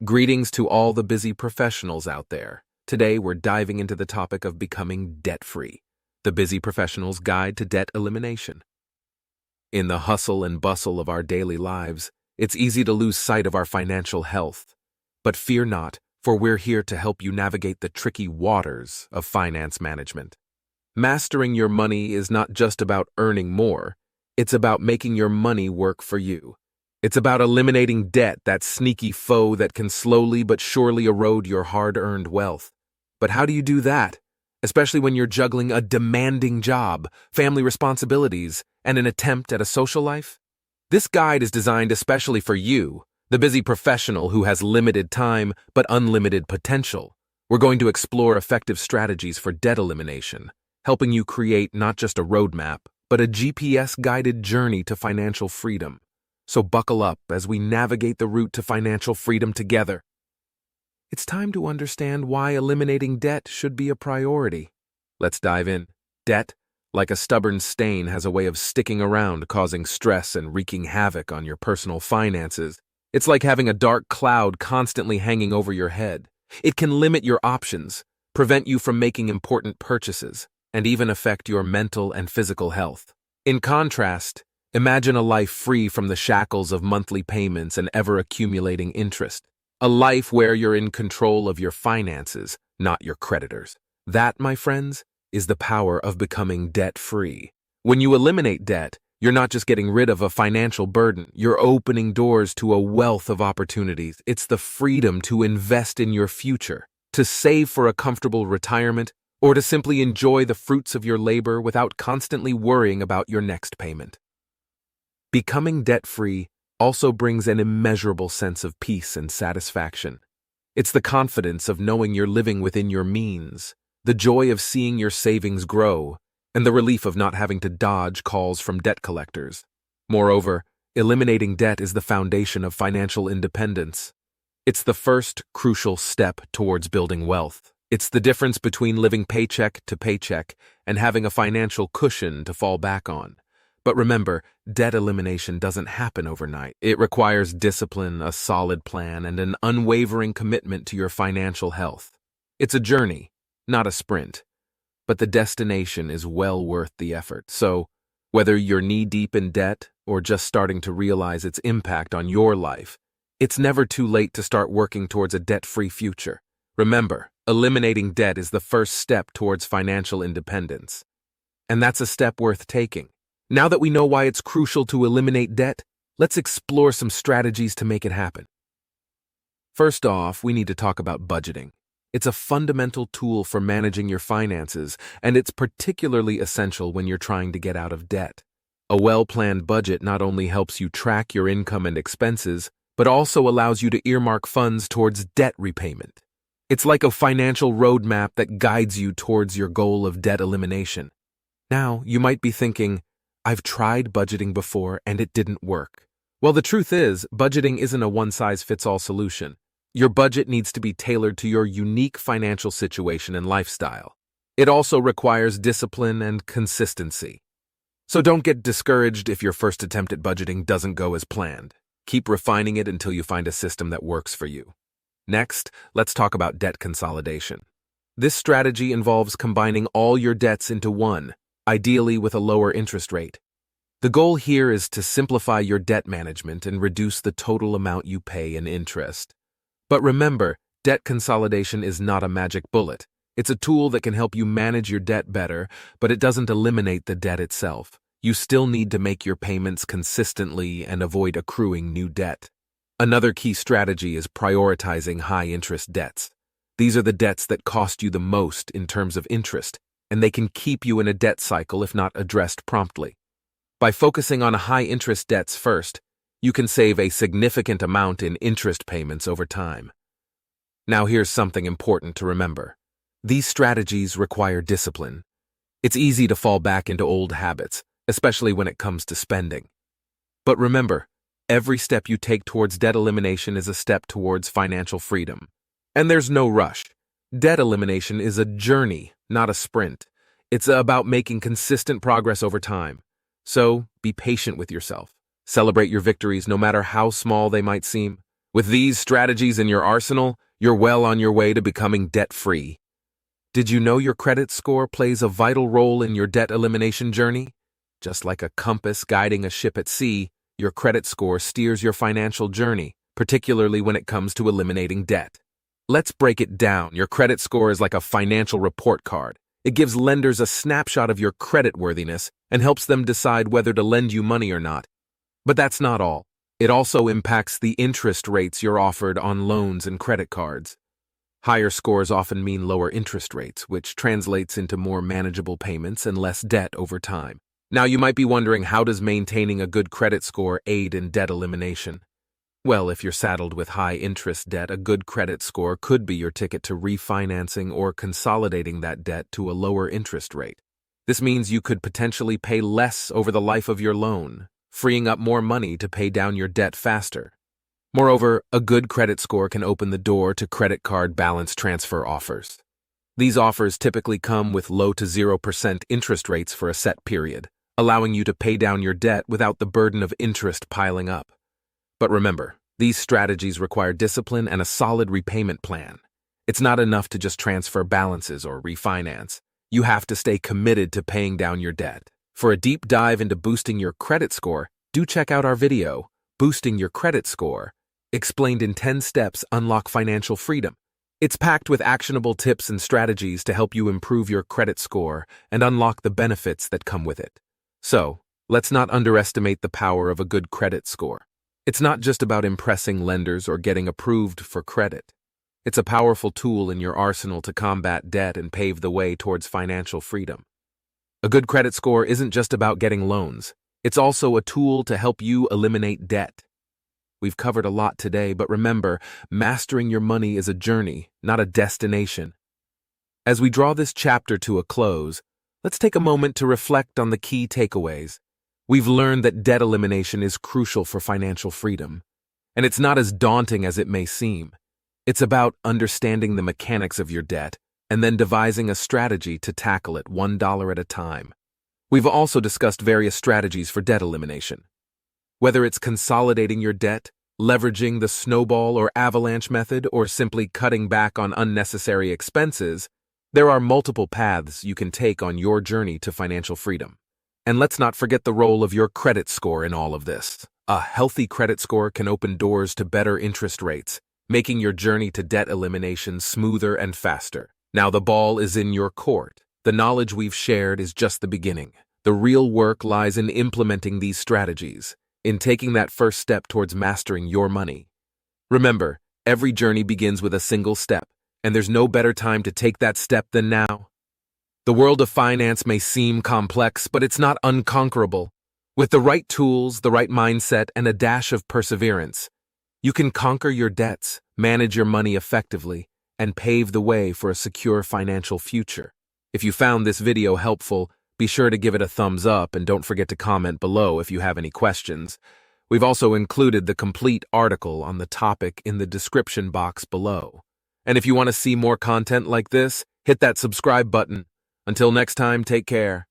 Greetings to all the busy professionals out there. Today we're diving into the topic of becoming debt-free, the busy professional's guide to debt elimination. In the hustle and bustle of our daily lives, it's easy to lose sight of our financial health. But fear not, for we're here to help you navigate the tricky waters of finance management. Mastering your money is not just about earning more, it's about making your money work for you. It's about eliminating debt, that sneaky foe that can slowly but surely erode your hard-earned wealth. But how do you do that? Especially when you're juggling a demanding job, family responsibilities, and an attempt at a social life? This guide is designed especially for you, the busy professional who has limited time but unlimited potential. We're going to explore effective strategies for debt elimination, helping you create not just a roadmap, but a GPS-guided journey to financial freedom. So buckle up as we navigate the route to financial freedom together. It's time to understand why eliminating debt should be a priority. Let's dive in. Debt, like a stubborn stain, has a way of sticking around, causing stress and wreaking havoc on your personal finances. It's like having a dark cloud constantly hanging over your head. It can limit your options, prevent you from making important purchases, and even affect your mental and physical health. In contrast, imagine a life free from the shackles of monthly payments and ever-accumulating interest. A life where you're in control of your finances, not your creditors. That, my friends, is the power of becoming debt-free. When you eliminate debt, you're not just getting rid of a financial burden, you're opening doors to a wealth of opportunities. It's the freedom to invest in your future, to save for a comfortable retirement, or to simply enjoy the fruits of your labor without constantly worrying about your next payment. Becoming debt-free also brings an immeasurable sense of peace and satisfaction. It's the confidence of knowing you're living within your means, the joy of seeing your savings grow, and the relief of not having to dodge calls from debt collectors. Moreover, eliminating debt is the foundation of financial independence. It's the first crucial step towards building wealth. It's the difference between living paycheck to paycheck and having a financial cushion to fall back on. But remember, debt elimination doesn't happen overnight. It requires discipline, a solid plan, and an unwavering commitment to your financial health. It's a journey, not a sprint, but the destination is well worth the effort. So, whether you're knee-deep in debt or just starting to realize its impact on your life, it's never too late to start working towards a debt-free future. Remember, eliminating debt is the first step towards financial independence. And that's a step worth taking. Now that we know why it's crucial to eliminate debt, let's explore some strategies to make it happen. First off, we need to talk about budgeting. It's a fundamental tool for managing your finances, and it's particularly essential when you're trying to get out of debt. A well-planned budget not only helps you track your income and expenses, but also allows you to earmark funds towards debt repayment. It's like a financial roadmap that guides you towards your goal of debt elimination. Now, you might be thinking, I've tried budgeting before and it didn't work. Well, the truth is, budgeting isn't a one-size-fits-all solution. Your budget needs to be tailored to your unique financial situation and lifestyle. It also requires discipline and consistency. So don't get discouraged if your first attempt at budgeting doesn't go as planned. Keep refining it until you find a system that works for you. Next, let's talk about debt consolidation. This strategy involves combining all your debts into one, ideally with a lower interest rate. The goal here is to simplify your debt management and reduce the total amount you pay in interest. But remember, debt consolidation is not a magic bullet. It's a tool that can help you manage your debt better, but it doesn't eliminate the debt itself. You still need to make your payments consistently and avoid accruing new debt. Another key strategy is prioritizing high-interest debts. These are the debts that cost you the most in terms of interest, and they can keep you in a debt cycle if not addressed promptly. By focusing on high-interest debts first, you can save a significant amount in interest payments over time. Now here's something important to remember. These strategies require discipline. It's easy to fall back into old habits, especially when it comes to spending. But remember, every step you take towards debt elimination is a step towards financial freedom. And there's no rush. Debt elimination is a journey, not a sprint. It's about making consistent progress over time. So, be patient with yourself. Celebrate your victories no matter how small they might seem. With these strategies in your arsenal, you're well on your way to becoming debt-free. Did you know your credit score plays a vital role in your debt elimination journey? Just like a compass guiding a ship at sea, your credit score steers your financial journey, particularly when it comes to eliminating debt. Let's break it down. Your credit score is like a financial report card. It gives lenders a snapshot of your creditworthiness and helps them decide whether to lend you money or not. But that's not all. It also impacts the interest rates you're offered on loans and credit cards. Higher scores often mean lower interest rates, which translates into more manageable payments and less debt over time. Now, you might be wondering, how does maintaining a good credit score aid in debt elimination? Well, if you're saddled with high-interest debt, a good credit score could be your ticket to refinancing or consolidating that debt to a lower interest rate. This means you could potentially pay less over the life of your loan, freeing up more money to pay down your debt faster. Moreover, a good credit score can open the door to credit card balance transfer offers. These offers typically come with low to 0% interest rates for a set period, allowing you to pay down your debt without the burden of interest piling up. But remember, these strategies require discipline and a solid repayment plan. It's not enough to just transfer balances or refinance. You have to stay committed to paying down your debt. For a deep dive into boosting your credit score, do check out our video, Boosting Your Credit Score, explained in 10 steps unlock financial freedom. It's packed with actionable tips and strategies to help you improve your credit score and unlock the benefits that come with it. So, let's not underestimate the power of a good credit score. It's not just about impressing lenders or getting approved for credit. It's a powerful tool in your arsenal to combat debt and pave the way towards financial freedom. A good credit score isn't just about getting loans. It's also a tool to help you eliminate debt. We've covered a lot today, but remember, mastering your money is a journey, not a destination. As we draw this chapter to a close, let's take a moment to reflect on the key takeaways. We've learned that debt elimination is crucial for financial freedom, and it's not as daunting as it may seem. It's about understanding the mechanics of your debt and then devising a strategy to tackle it $1 at a time. We've also discussed various strategies for debt elimination. Whether it's consolidating your debt, leveraging the snowball or avalanche method, or simply cutting back on unnecessary expenses, there are multiple paths you can take on your journey to financial freedom. And let's not forget the role of your credit score in all of this. A healthy credit score can open doors to better interest rates, making your journey to debt elimination smoother and faster. Now the ball is in your court. The knowledge we've shared is just the beginning. The real work lies in implementing these strategies, in taking that first step towards mastering your money. Remember, every journey begins with a single step, and there's no better time to take that step than now. The world of finance may seem complex, but it's not unconquerable. With the right tools, the right mindset, and a dash of perseverance, you can conquer your debts, manage your money effectively, and pave the way for a secure financial future. If you found this video helpful, be sure to give it a thumbs up and don't forget to comment below if you have any questions. We've also included the complete article on the topic in the description box below. And if you want to see more content like this, hit that subscribe button. Until next time, take care.